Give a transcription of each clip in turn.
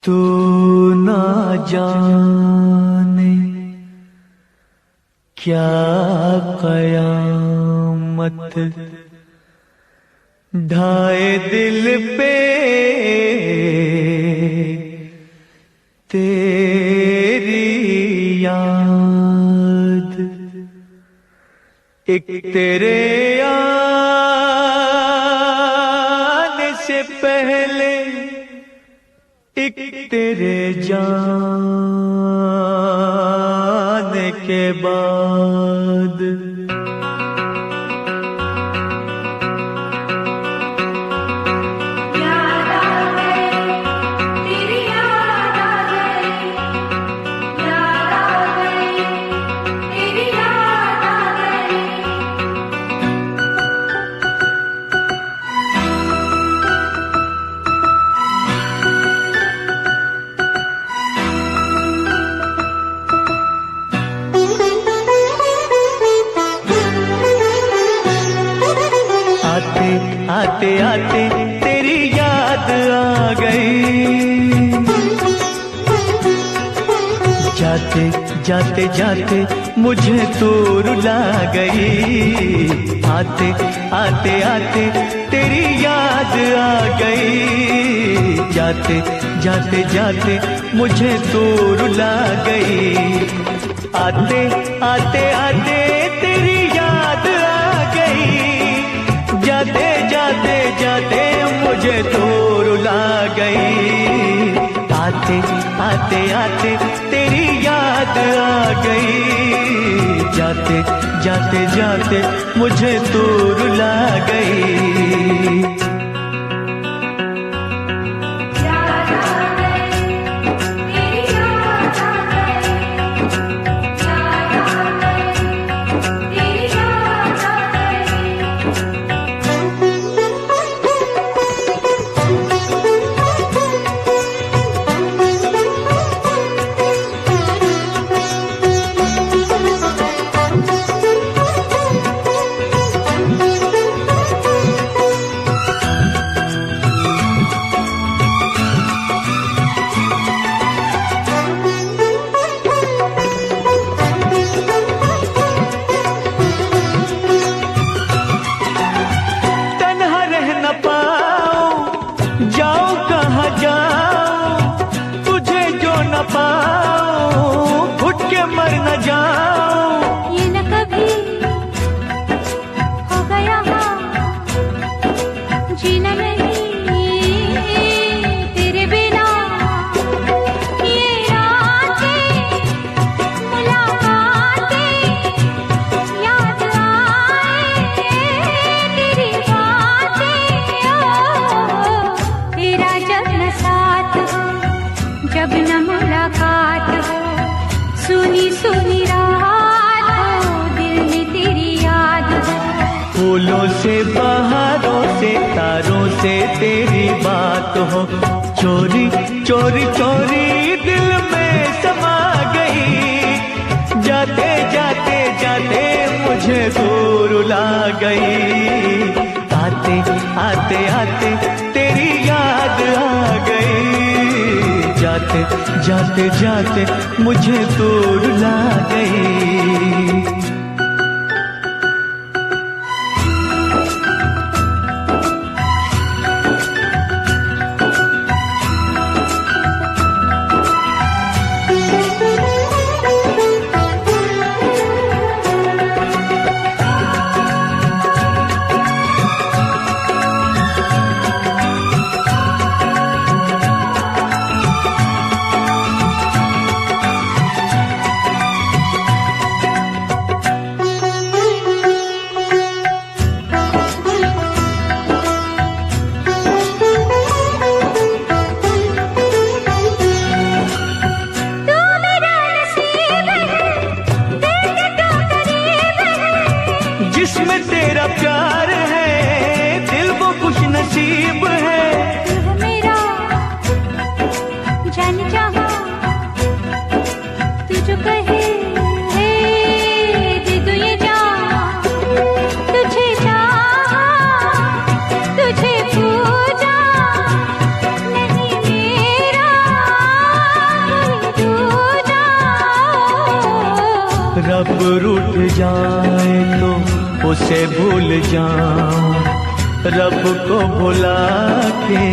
तू ना जाने क्या कयामत ढाए दिल पे तेरी याद। एक तेरे आने से पहले एक तेरे जाने के बाद। आते आते तेरी याद आ गई, जाते जाते जाते मुझे तू रुला गई। आते आते आते तेरी याद आ गई, जाते जाते जाते मुझे तू रुला गई। आते आते आते तेरी याद आ गई, जाते जाते जाते मुझे तो रुला गई। आते आते आते तेरी याद आ गई, जाते जाते जाते मुझे तो रुला गई। जाऊं कहाँ जाऊं तुझे जो न पाऊं, घुट के मर न जाऊं। ये न कभी हो गया जीना नहीं तेरे बिना। ये रातें मुलाकातें याद आए तेरी बातें। तेरा जब न साथ हो, जब न मुलाकात हो, सुनी सुनी रात हो, दिल में तेरी याद हो। फूलों से बहारों से तारों से तेरी बात हो, चोरी चोरी चोरी दिल में समा गई। जाते जाते जाते मुझे दूर रुला गई। आते आते आते तेरी याद आ गई, जाते जाते जाते मुझे तो रुला गई। जब रूठ जाए तो उसे भूल जाऊं, रब को भुला के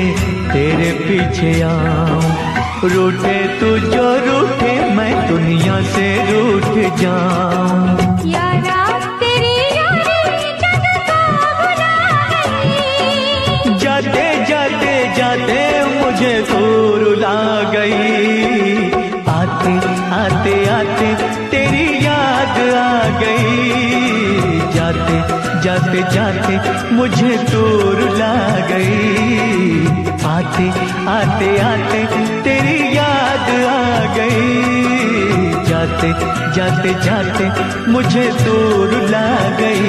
तेरे पीछे आऊं। रूठे तू जो रूठे मैं दुनिया से रूठ जाऊं। यारा तेरी यारी जग को भुला गई, जाते जाते जाते मुझे तू रुला गई। आते आते आते तेरी याद आ गई, जाते जाते जाते मुझे तू रुला गई। आते आते आते तेरी याद आ गई, जाते जाते जाते मुझे तू रुला गई।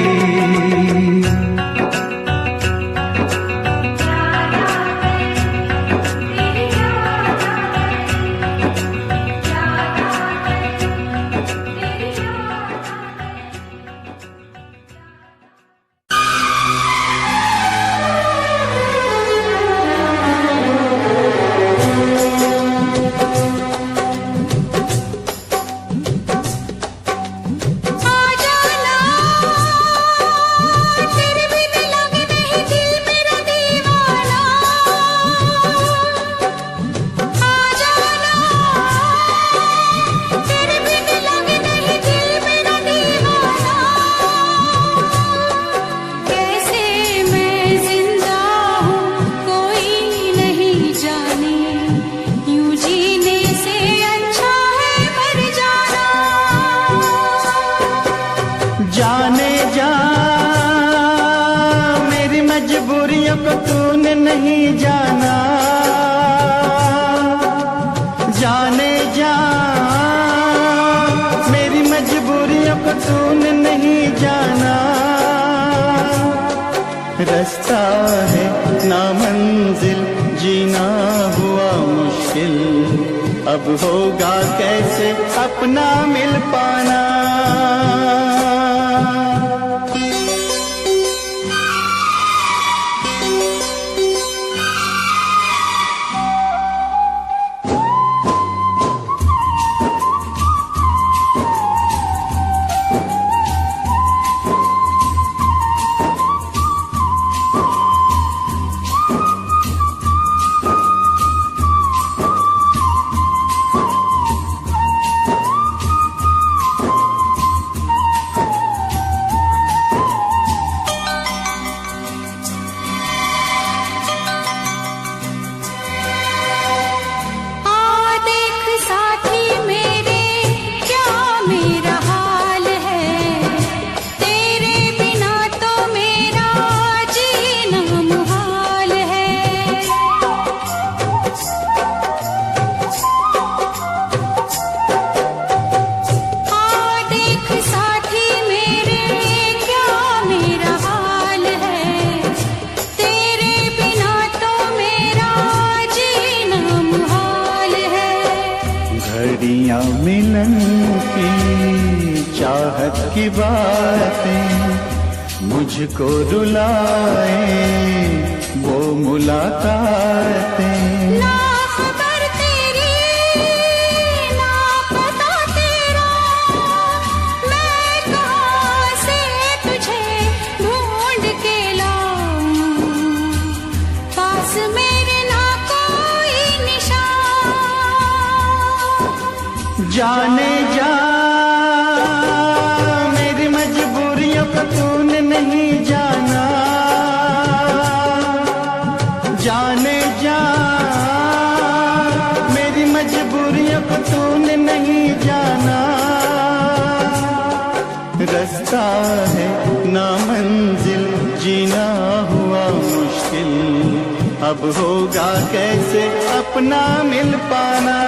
जाने जा मेरी मजबूरियों को तूने नहीं जाना, जाने जा मेरी मजबूरियों को तूने नहीं जाना। रास्ता है ना मंजिल जीना हुआ मुश्किल, अब होगा कैसे अपना मिल पाना। मिलन की चाहत की बातें मुझको रुलाए, वो मुलाकातें। ना खबर तेरी ना पता तेरा, मैं कहाँ से तुझे ढूंढ के लाऊं, पास मेरे ना कोई निशान। जाने जा मेरी मजबूरियों को तूने नहीं जाना, जाने जा मेरी मजबूरियों को तूने नहीं जाना। रास्ता है ना मंजिल जीना हुआ मुश्किल, अब होगा कैसे अपना मिल पाना।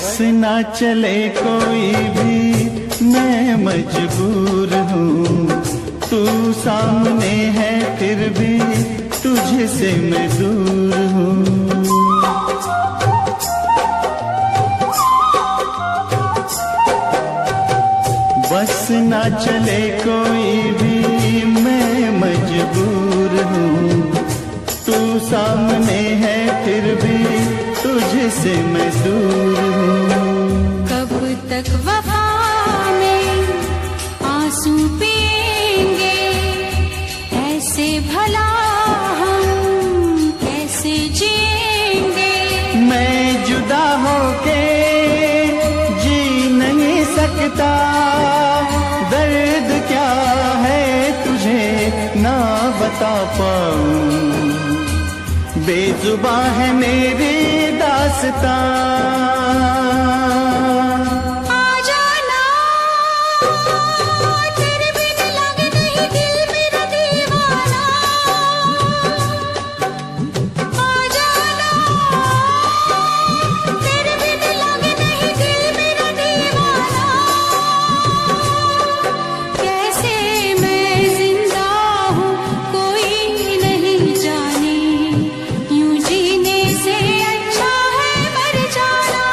बस ना चले कोई भी मैं मजबूर हूँ, तू सामने है फिर भी तुझसे मैं दूर हूँ। बस ना चले कोई भी मैं मजबूर हूँ, तू सामने है फिर भी तुझसे मैं दूर हूँ। कब तक वफा में आंसू पिएंगे, ऐसे भला हम कैसे जिएंगे। मैं जुदा होके जी नहीं सकता, दर्द क्या है तुझे ना बता पाऊं, बेजुबां है मेरी दास्तां। आ जाना तेरे बिन लगे नहीं दिल मेरा दीवाना, आ जाना तेरे बिन लगे नहीं दिल मेरा दीवाना। कैसे मैं जिंदा हूँ कोई नहीं जाने, यूं जीने से अच्छा है मर जाना।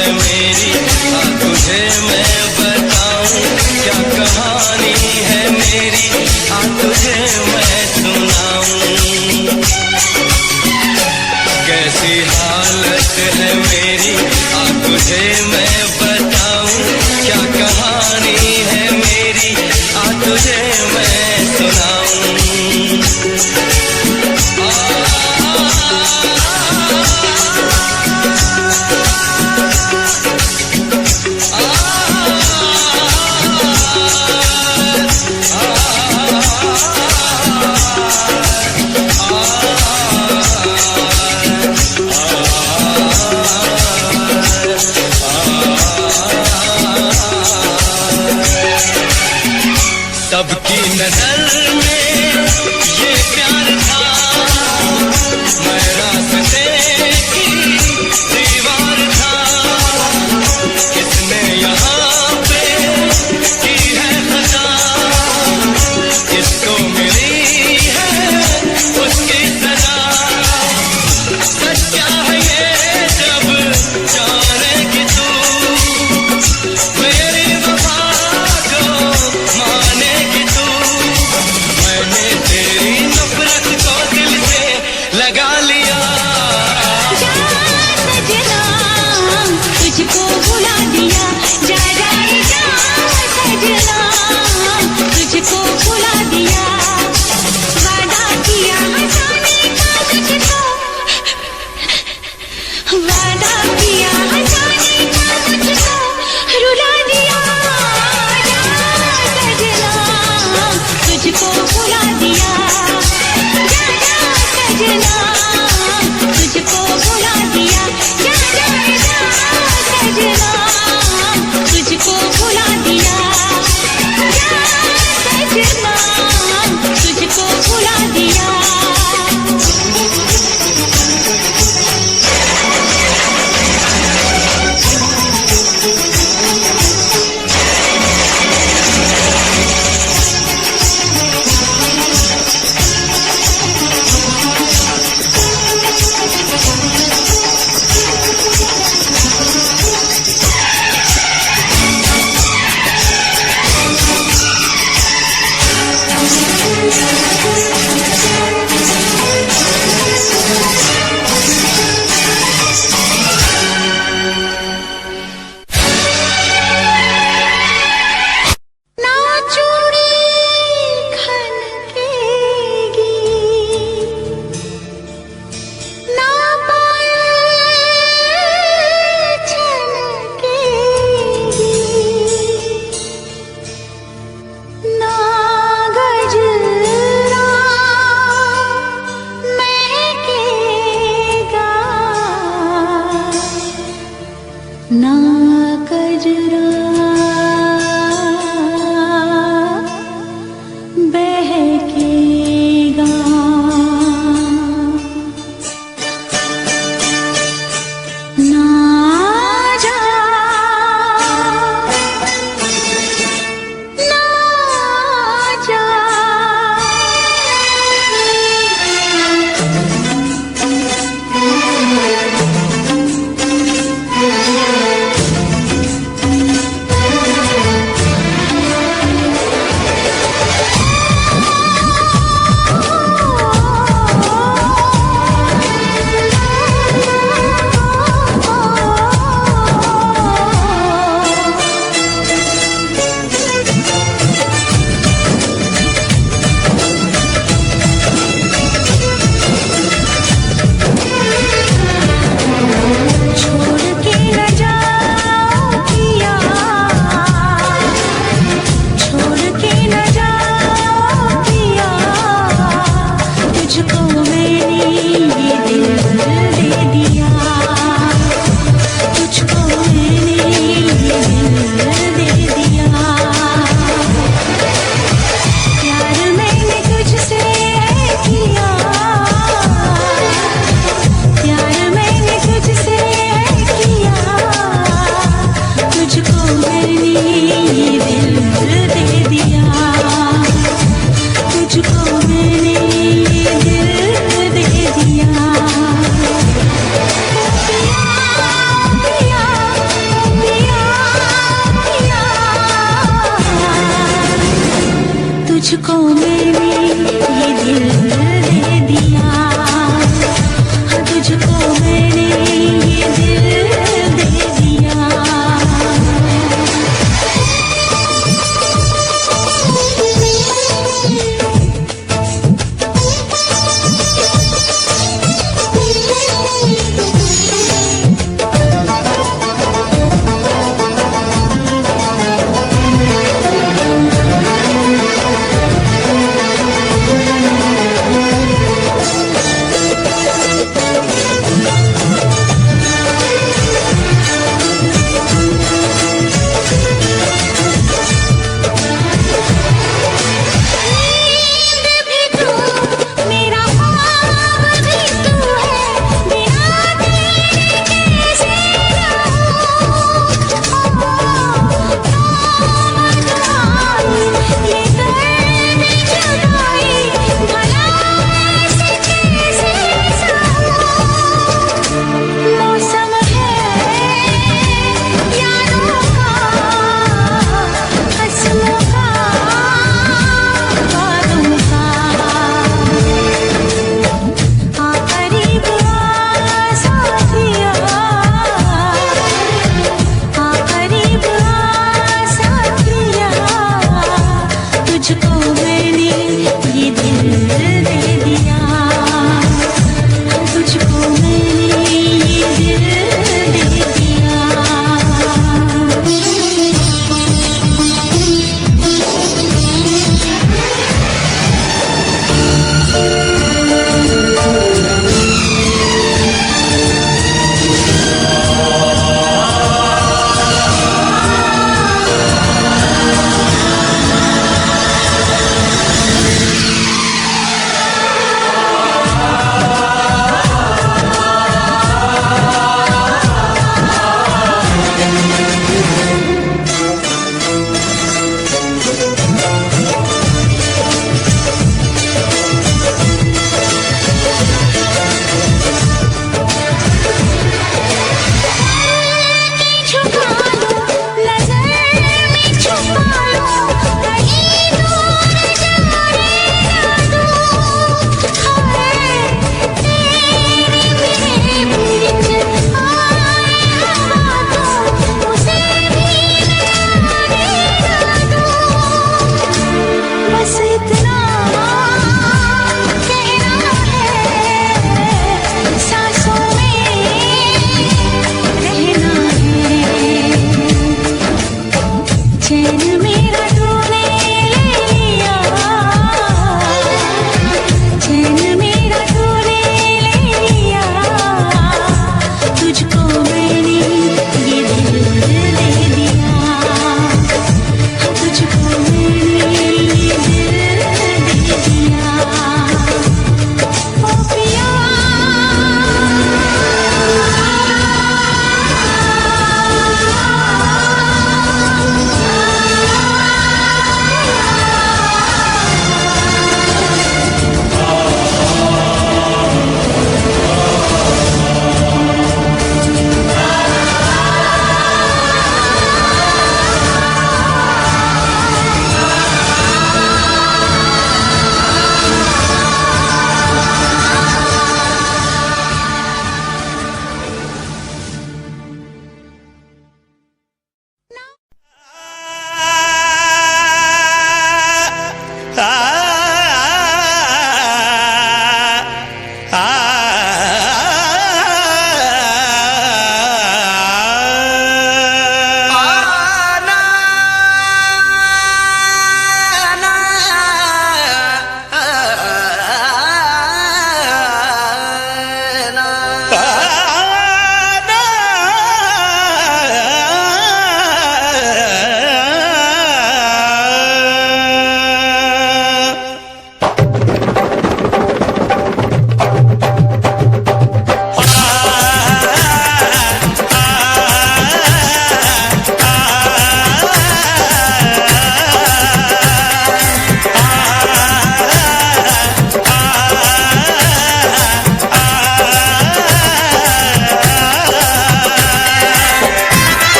है मेरी, हाँ तुझे मैं बताऊं क्या कहानी है मेरी, हाँ तुझे मैं सुनाऊं। कैसी हालत है मेरी, हाँ तुझे मैं बताऊं क्या कहानी है मेरी, हाँ तुझे मैं सुनाऊं। सबकी नजर में ये प्यार था, मैं रास्ते की दीवार था। किसने यहाँ पे की है खता, किसको मिली है उसकी सजा। सच्चा है ये जब जानेगी तू, मेरी वफा को मानेगी तू। मैंने तेरी नफरत को दिल से लगा लिया। जा सजना तुझको भुला दिया, जा जा जा सजना तुझको भुला दिया। वादा किया हंसाने का तुझको, वादा किया हंसाने का तुझको रुला दिया। जा सजना तुझको भुला दिया, जा जा सजना तुझको भुला दिया। जा जा जा सजना तुझको भुला दिया, जा सजना तुझको भुला दिया। ना चूड़ी खनकेगी, ना पायल छनकेगी, ना गजरा महकेगा, ना गजरा बहकेगा। ना जा ना जा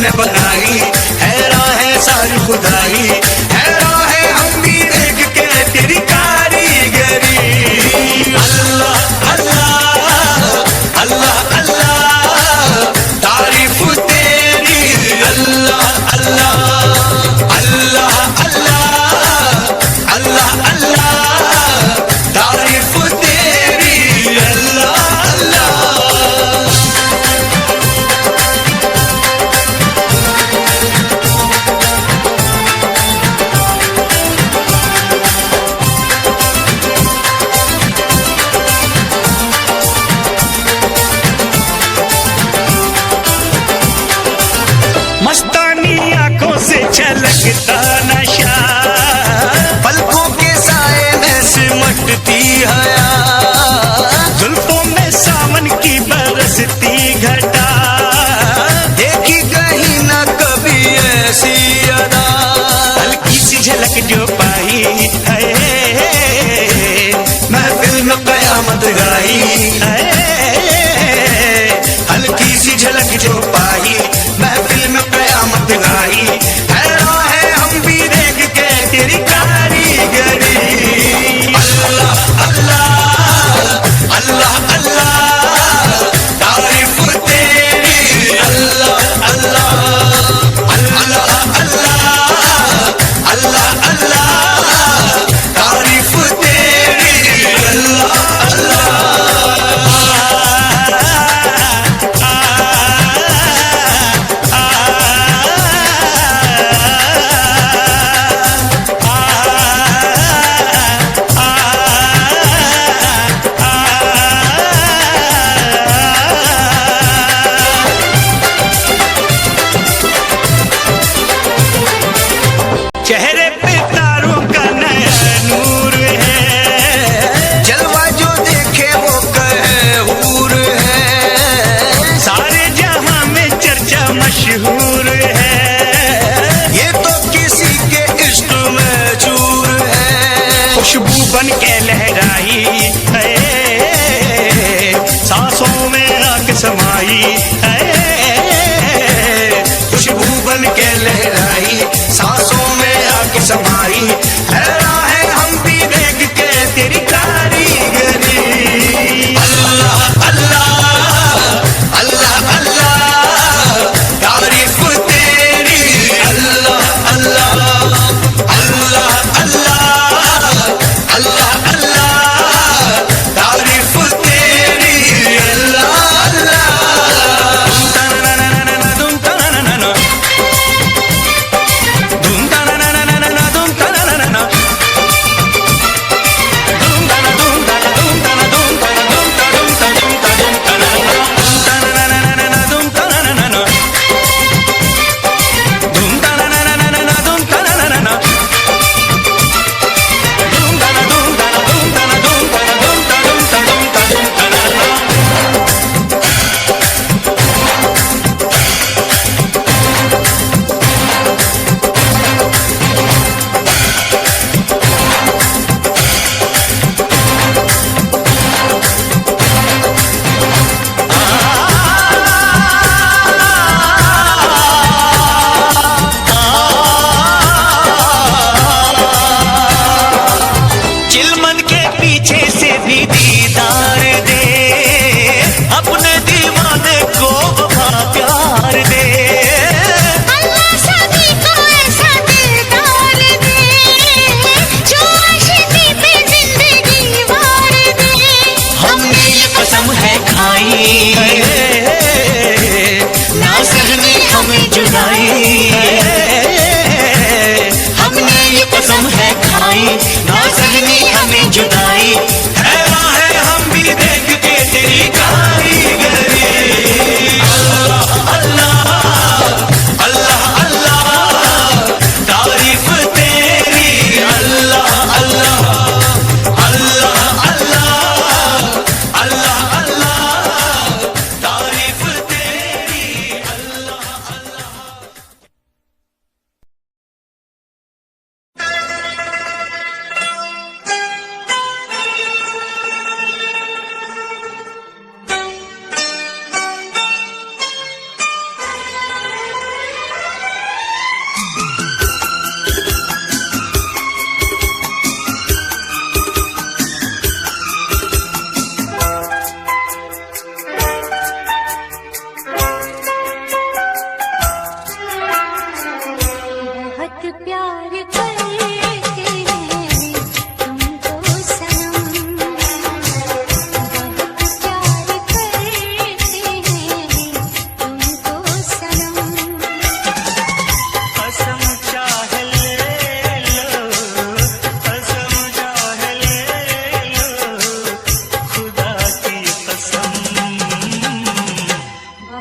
तूने बनाई, हैरान है सारी खुदाई, हैरान है हम भी देख के तेरी कारीगरी। अल्लाह अल्लाह अल्लाह अल्लाह तारीफ तेरी, अल्लाह अल्लाह अल्लाह अल्लाह अल्लाह अल्लाह तारीफ तेरी, अल्लाह अल्लाह। मस्तानी आंखों से छलकता नशा, पलकों के साए में सिमटती हया, जुल्फों में सावन की बरसती घटा, देखी कहीं ना कभी ऐसी अदा, हल्की सी झलक जो पाई है महफिल में कयामत गाई है, हल्की सी झलक जो पाई महफिल में कयामत गाई, हैरान है हम भी देख के तेरी कारीगरी। अल्लाह अल्लाह अल्लाह अल्लाह तारीफ तेरी, अल्लाह अल्लाह अल्लाह अल्लाह अल्लाह अल्लाह तारीफ तेरी, अल्लाह चेहरे पे तारों का नया नूर है, जलवा जो देखे वो कहे हूर है, सारे जहां में चर्चा मशहूर है, ये तो किसी के इश्क में चूर है, खुशबू बन के लहराई है, सांसों में आग समाई है, खुशबू बन के लहराई सांसों में आग समाई, हैरान है हम भी देख के तेरी कारीगरी। अल्लाह अल्लाह अल्लाह अल्लाह तारीफ तेरी, अल्लाह अल्लाह अल्लाह अल्लाह अल्लाह अल्लाह तारीफ तेरी, अल्लाह अल्लाह।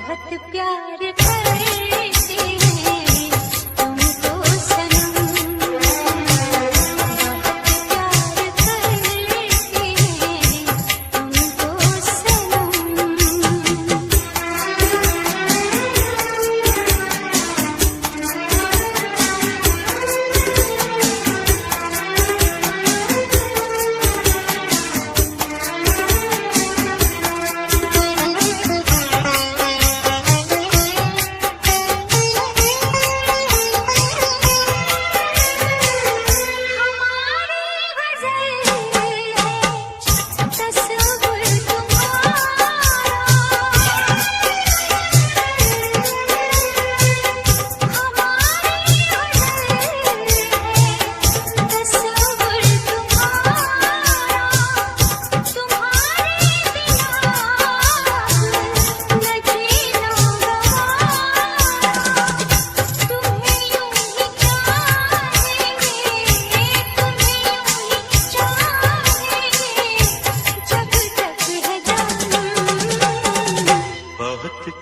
बहुत प्यार करते हैं तुमको सनम, बहुत प्यार करते हैं तुमको सनम।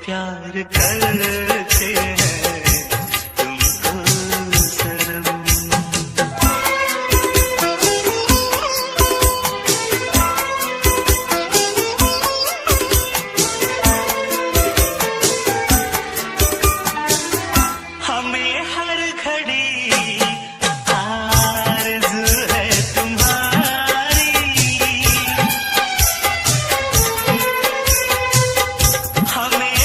प्यार करते हैं तुमको सनम। हमें हर घड़ी आरज़ू है तुम्हारी, हमें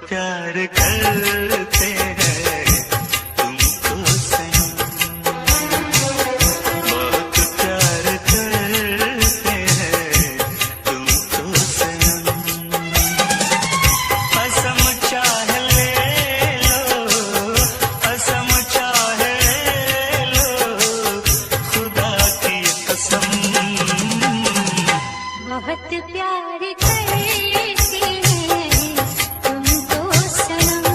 प्यार करते हैं तुमको सनम, बहुत प्यार करते हैं तुमको सनम। कसम चाहे ले लो, कसम चाहे लो, खुदा की कसम। बहुत प्यार करते हैं तुमको सनम।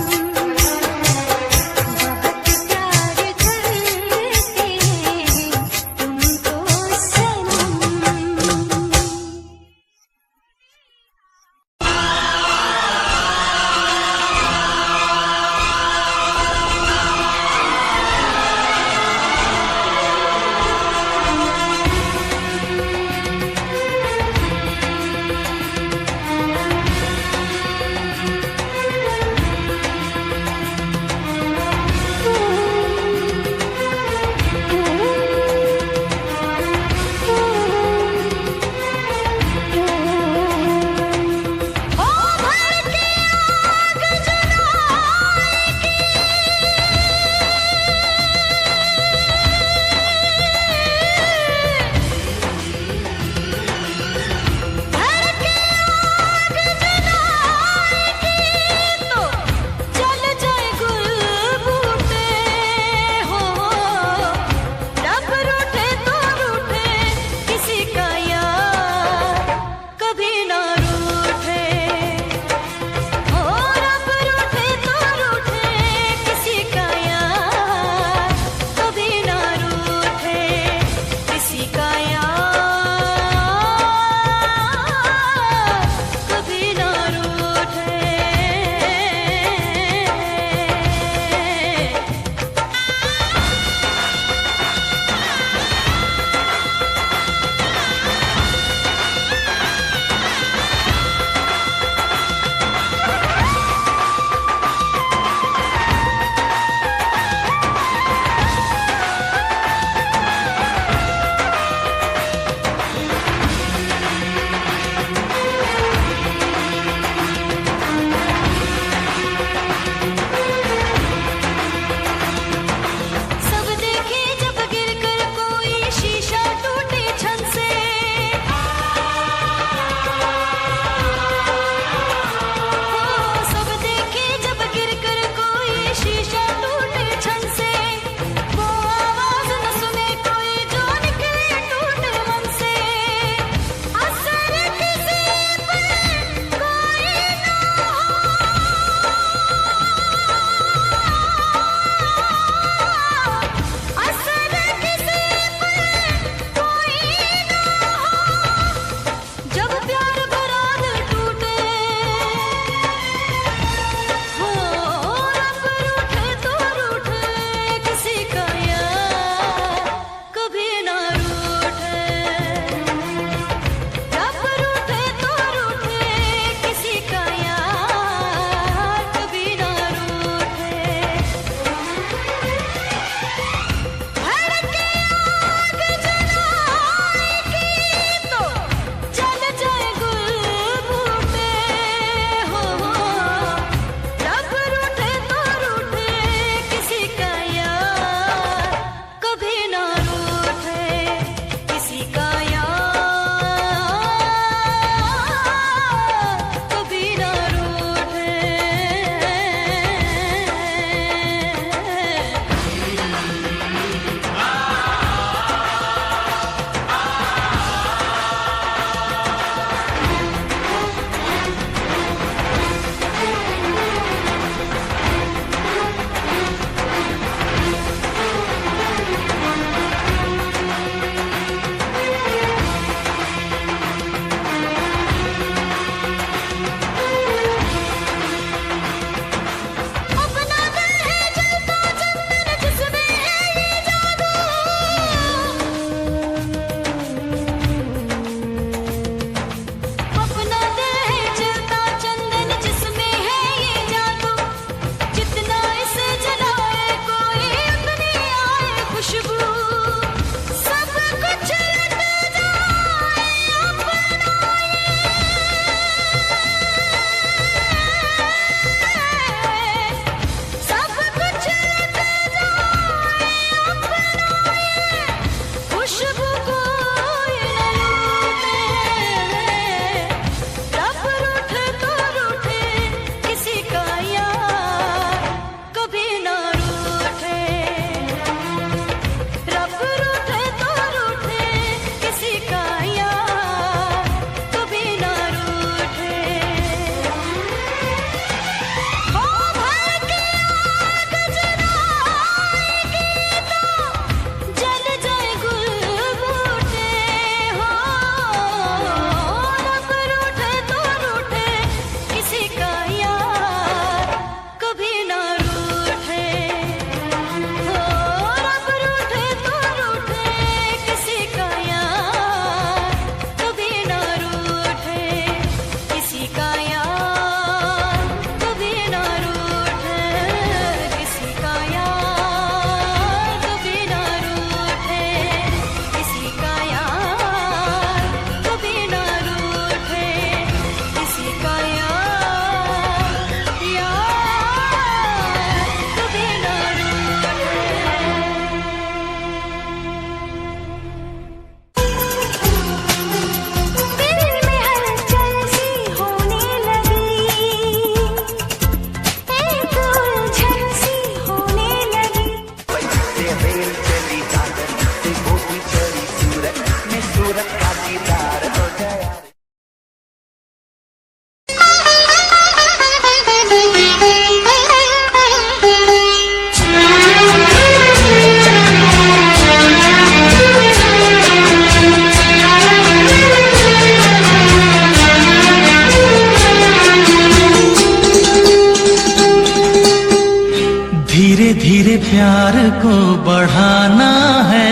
को बढ़ाना है,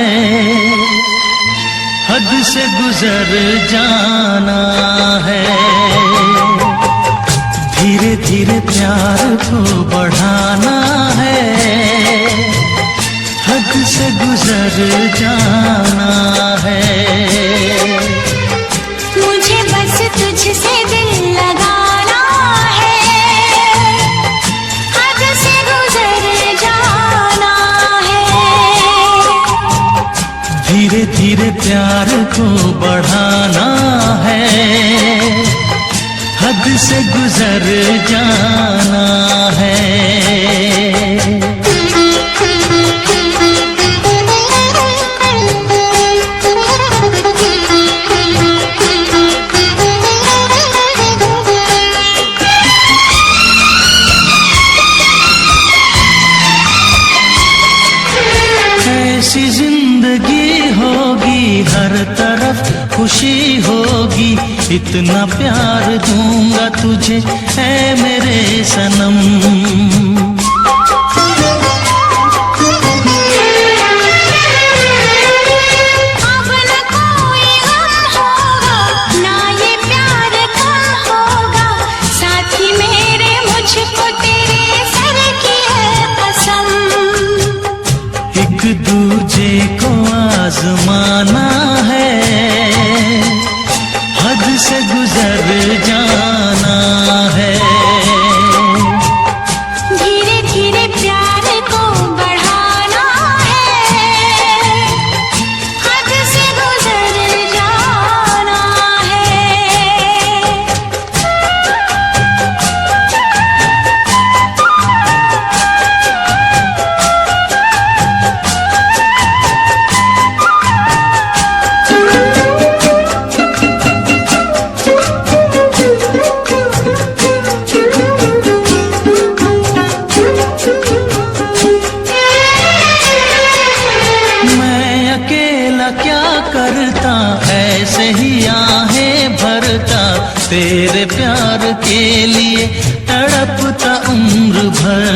हद से गुजर जाना है। धीरे धीरे प्यार को बढ़ाना है, हद से गुजर जाना है। मुझे बस तुझसे दिल लगाना है, हद से गुजर जाना है। धीरे धीरे प्यार को बढ़ाना है, हद से गुजर जाना है। ऐसी जिंदगी होगी, हर तरफ खुशी होगी, इतना प्यार दूंगा तुझे ऐ मेरे सनम। अब न कोई गम होगा, ना ये प्यार कम होगा, साथी मेरे मुझको तेरे सर की है कसम। एक दूजे को आजमाना है, हद से गुजर जाना है। धीरे धीरे प्यार को बढ़ाना है, हद से गुजर जाना है। मैं अकेला क्या करता, ऐसे ही आहें भरता, तेरे प्यार के लिए तड़पता उम्र भर।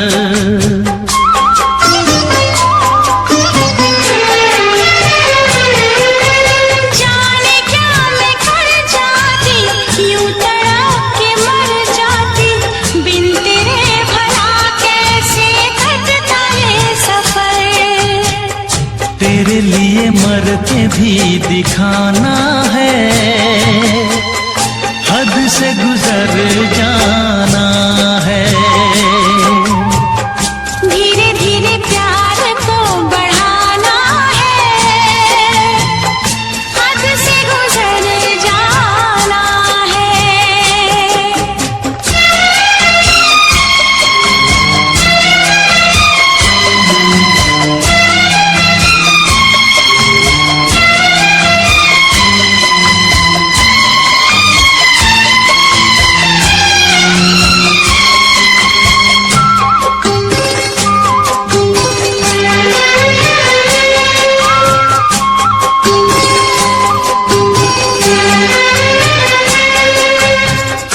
जाने क्या मैं कर जाती, यूं तड़प के मर जाती, बिन तेरे भला कैसे कटता ये सफर। तेरे लिए मर के भी दिखाना है, हद से गुजर जाना है। धीरे धीरे प्यार को बढ़ाना है, हद से गुजर जाना है।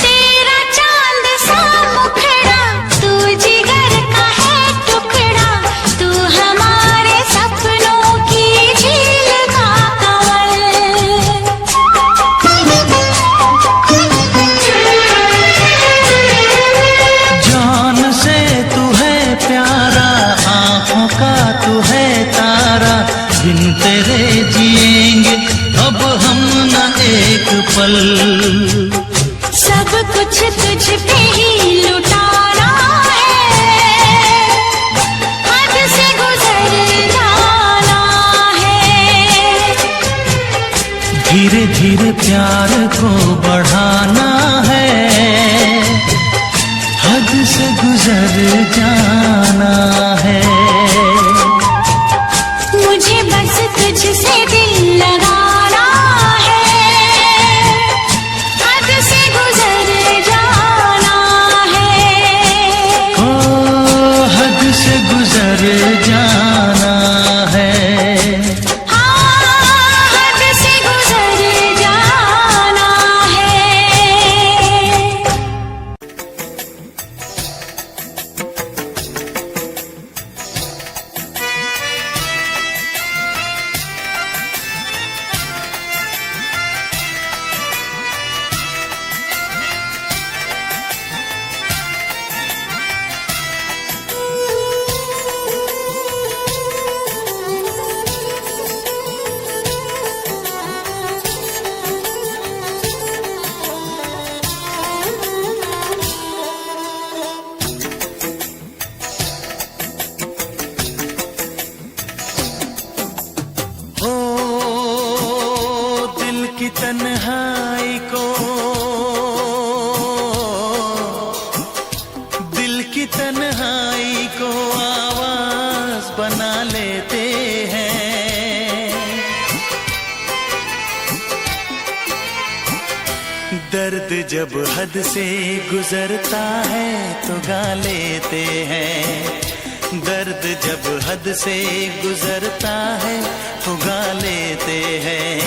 तेरा चांद सा मुखड़ा, तू जिगर का है टुकड़ा, तू हमारे सपनों की झील का जान से तू है प्यारा, आंखों का तू है तारा, बिन तेरे जिएंगे अब हम न एक पल। सब कुछ तुझ पे ही लुटाना है, हद से गुजर जाना है। धीरे धीरे प्यार को बढ़ाना है, हद से गुजर जाना है। मुझे बस तुझसे दिल लगाना है, हद से गुजर जाना है। ओ हद से गुजर जाना है। हाँ, हद से गुजर जाना है। दर्द जब हद से गुजरता है तो गा लेते हैं, दर्द जब हद से गुजरता है तो गा लेते हैं।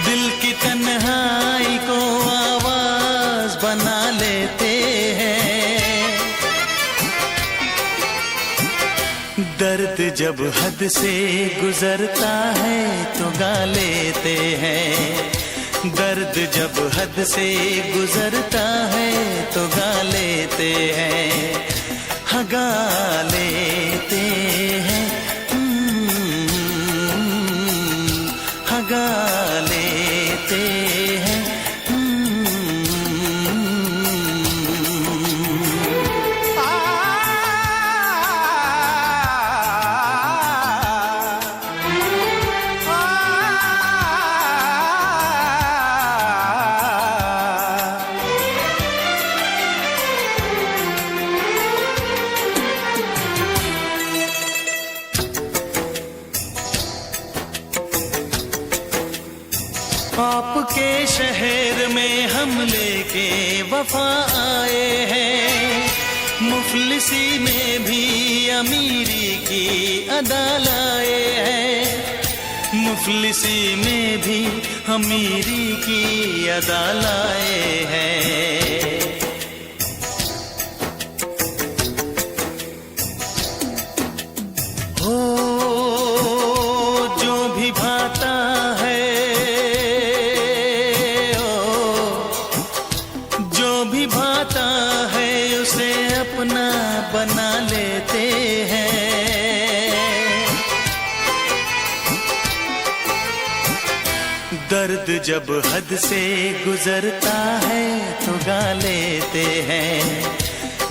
दिल की तन्हाई को आवाज बना लेते हैं। दर्द जब हद से गुजरता है तो गा लेते हैं, दर्द जब हद से गुजरता है तो गा लेते हैं, हाँ गा लेते हैं, हाँ गा लेते हैं। आपके शहर में हम लेके वफा आए हैं, मुफलिसी में भी अमीरी की अदा लाए हैं, मुफलिसी में भी अमीरी की अदा लाए हैं। हो जो भी भाता है, भाता है उसे अपना बना लेते हैं। दर्द जब हद से गुजरता है तो गा लेते हैं,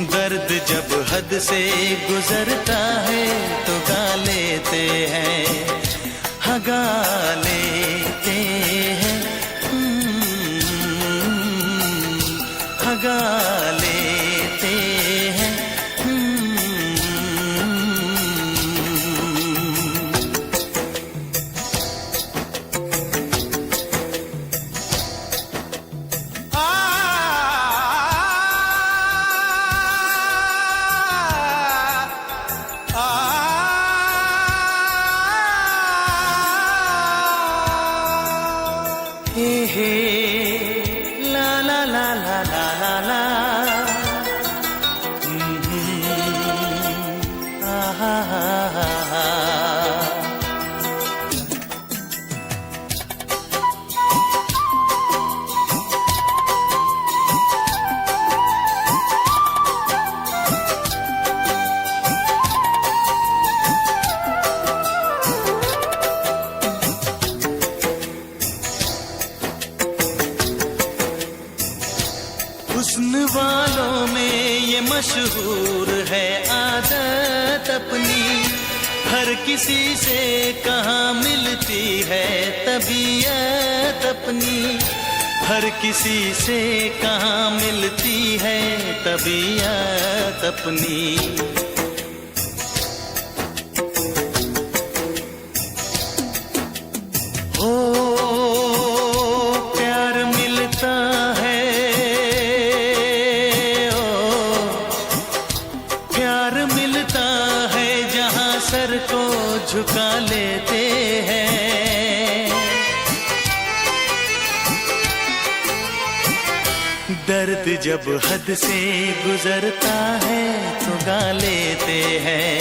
दर्द जब हद से गुजरता है तो गा लेते हैं, हाँ गा लेते हैं, गा लेते हैं। हे हे ला ला ला ला ला ला ला, हा हा हा हा। हुस्न वालों में ये मशहूर है आदत अपनी, हर किसी से कहाँ मिलती है तबीयत अपनी, हर किसी से कहाँ मिलती है तबीयत अपनी। ओ प्यार मिलता है, सर को झुका लेते हैं। दर्द जब हद से गुजरता है तो गा लेते हैं,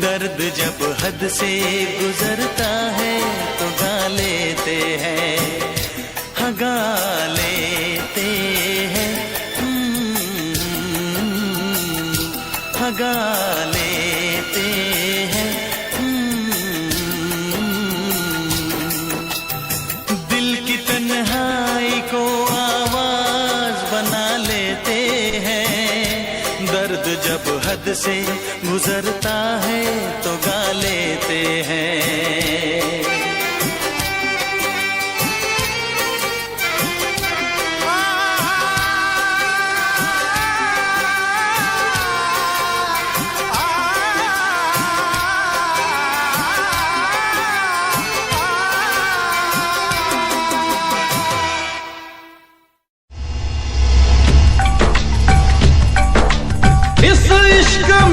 दर्द जब हद से गुजरता है तो गा लेते हैं, हाँ गा लेते हैं, हाँ गा लेते हैं। दिल की तन्हाई को आवाज बना लेते हैं, दर्द जब हद से गुजरता है तो गा लेते हैं।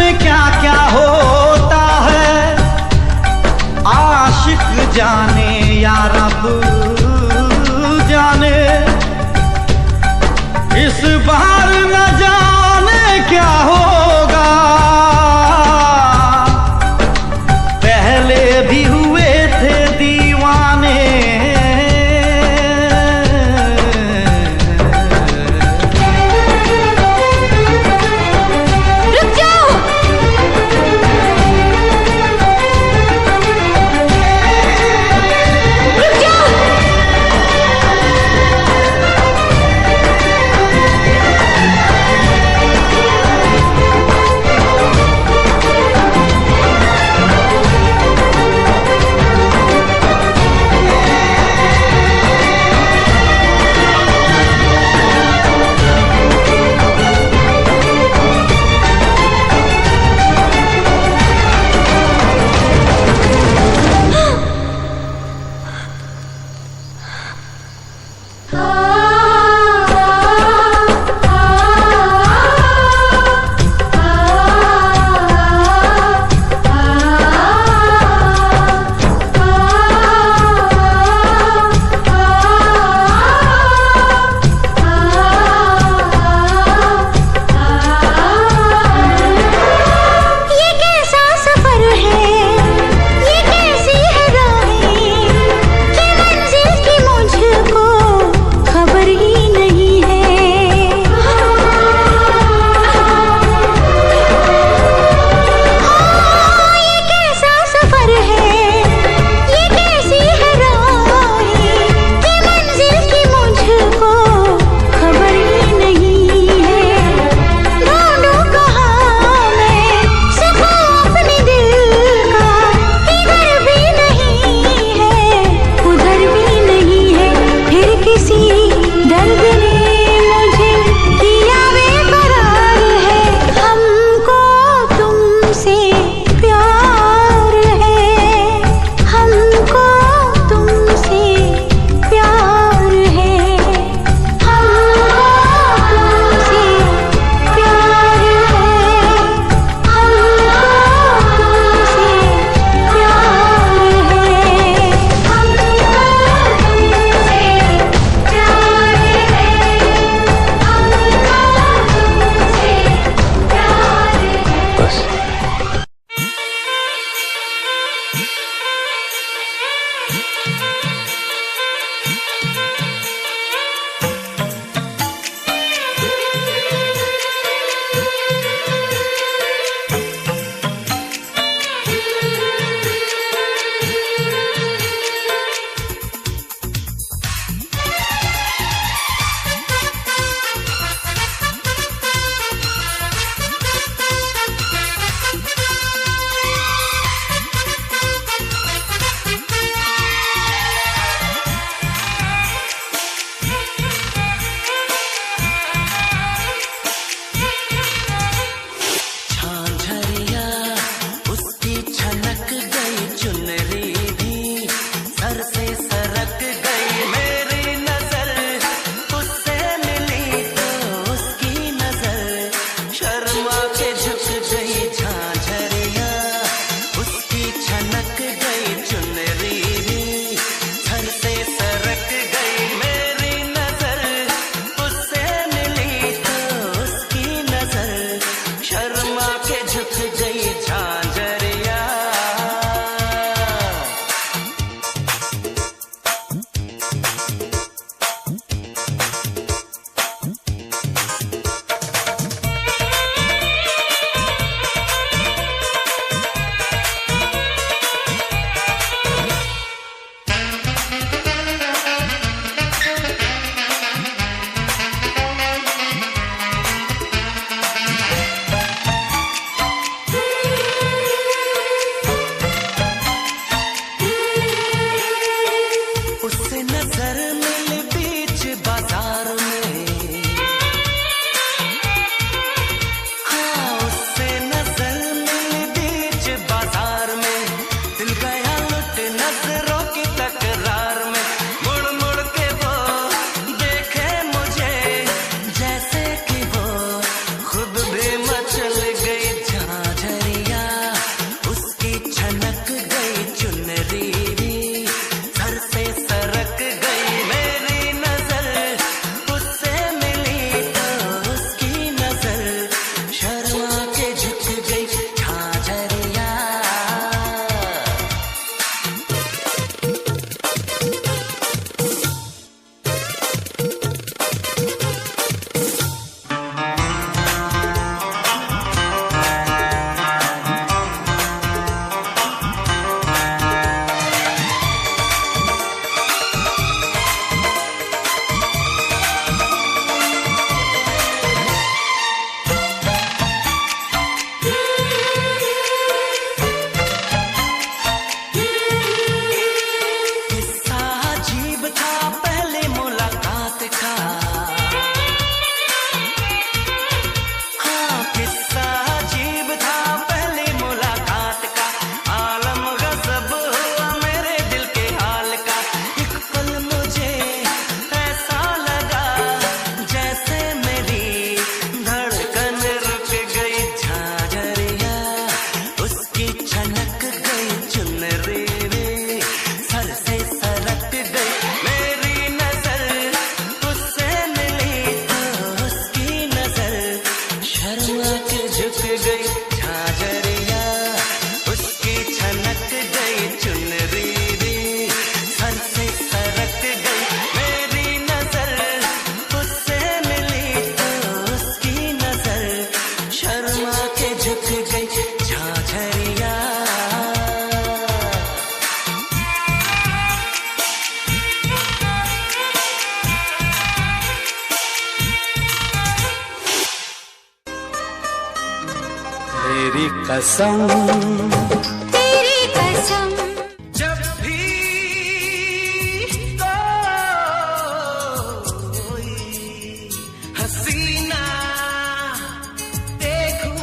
में क्या क्या होता है, आशिक जाने या रब जाने। इस बार न जाने क्या होगा, पहले भी हुए थे दीवाने। रुक जाओ। रुक जाओ। तेरी कसम, तेरी कसम। जब भी कोई हसीना देखूं,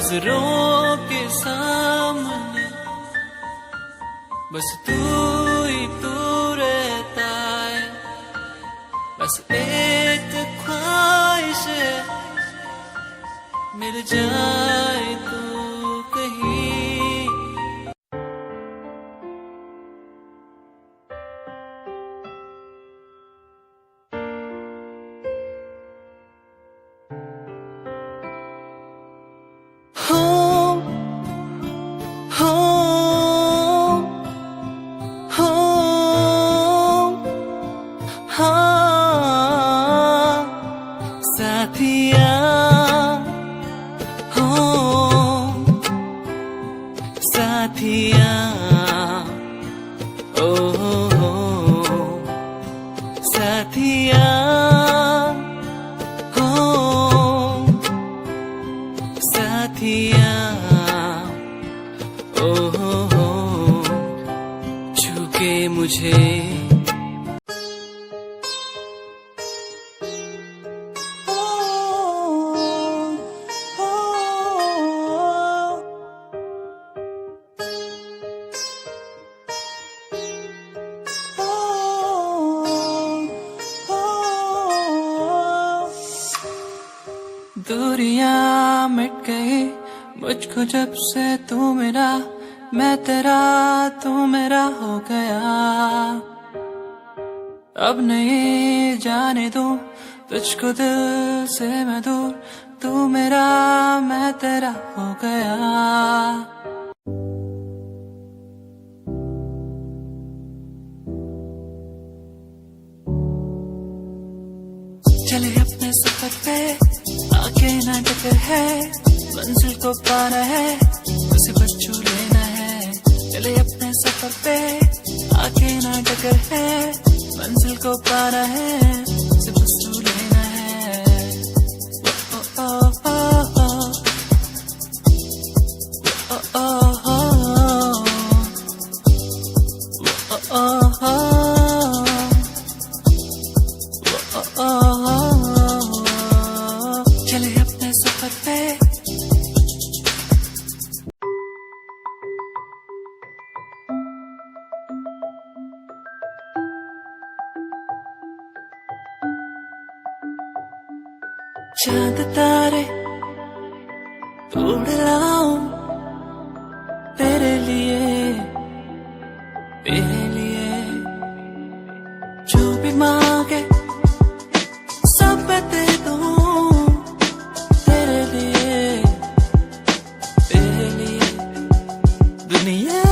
नजरों के सामने बस तू ही तू रहता है, बस एक ख्वाहिश है मिल जाए तू कहीं। साथिया हो साथिया ओ हो साथिया हो साथिया ओ हो छू के मुझे दूरियां मिट गई मुझको जब से तू मेरा, मैं तेरा तू मेरा हो गया। अब नहीं जाने दूं तुझको दिल से मैं दूर, तू मेरा मैं तेरा हो गया। चले अपने सफर पे आगे ना टकर है, मंजिल को पाना है उसे बस छू लेना है। चले अपने सफर पे आगे ना टकर है, मंजिल को पाना है उसे बस छू लेना है। ओ ओ ओ ओ ओ ओ ओ चले अपने सफर पे। चांद तारे उड़ लाऊं तेरे लिए, तेरे लिए जो भी मांगे सब मैं दे दूं तेरे लिए, तेरे लिए। दुनिया